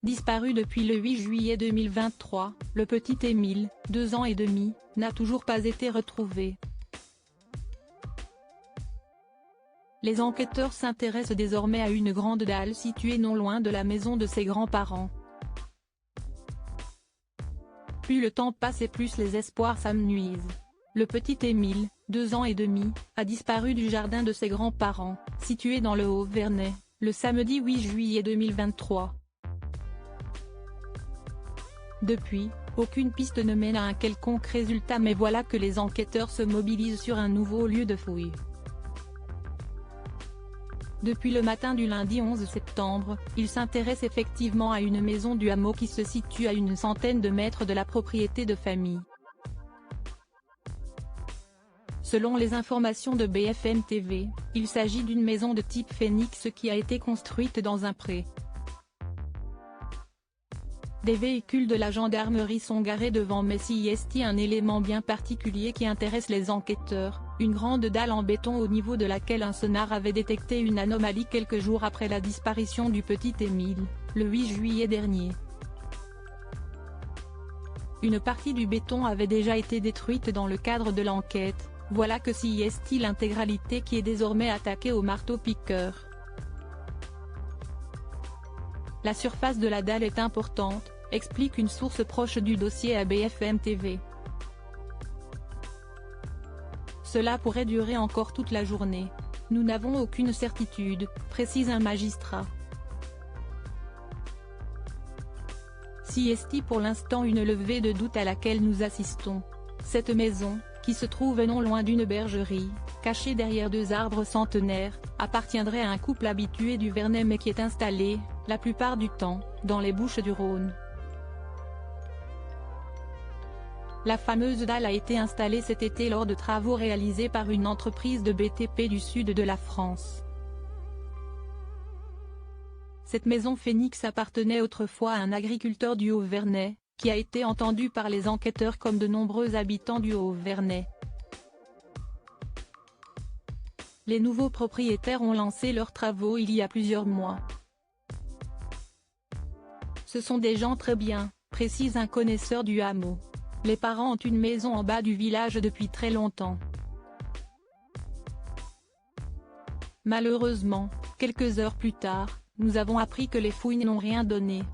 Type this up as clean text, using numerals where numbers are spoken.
Disparu depuis le 8 juillet 2023, le petit Émile, 2 ans et demi, n'a toujours pas été retrouvé. Les enquêteurs s'intéressent désormais à une grande dalle située non loin de la maison de ses grands-parents. Plus le temps passe et plus les espoirs s'amenuisent. Le petit Émile, 2 ans et demi, a disparu du jardin de ses grands-parents, situé dans le Haut-Vernay, le samedi 8 juillet 2023. Depuis, aucune piste ne mène à un quelconque résultat, mais voilà que les enquêteurs se mobilisent sur un nouveau lieu de fouille. Depuis le matin du lundi 11 septembre, ils s'intéressent effectivement à une maison du hameau qui se situe à une centaine de mètres de la propriété de famille. Selon les informations de BFM TV, il s'agit d'une maison de type Phénix qui a été construite dans un pré. Des véhicules de la gendarmerie sont garés devant, mais s'y est un élément bien particulier qui intéresse les enquêteurs, une grande dalle en béton au niveau de laquelle un sonar avait détecté une anomalie quelques jours après la disparition du petit Émile, le 8 juillet dernier. Une partie du béton avait déjà été détruite dans le cadre de l'enquête, voilà que s'y est l'intégralité qui est désormais attaquée au marteau-piqueur. La surface de la dalle est importante, explique une source proche du dossier à BFM TV. Cela pourrait durer encore toute la journée. Nous n'avons aucune certitude, précise un magistrat. Si est pour l'instant une levée de doute à laquelle nous assistons. Cette maison, qui se trouve non loin d'une bergerie, cachée derrière 2 arbres centenaires, appartiendrait à un couple habitué du Vernay mais qui est installé, la plupart du temps, dans les Bouches-du-Rhône. La fameuse dalle a été installée cet été lors de travaux réalisés par une entreprise de BTP du sud de la France. Cette maison Phénix appartenait autrefois à un agriculteur du Haut-Vernay, qui a été entendu par les enquêteurs comme de nombreux habitants du Haut-Vernay. Les nouveaux propriétaires ont lancé leurs travaux il y a plusieurs mois. Ce sont des gens très bien, précise un connaisseur du hameau. Les parents ont une maison en bas du village depuis très longtemps. Malheureusement, quelques heures plus tard, nous avons appris que les fouilles n'ont rien donné.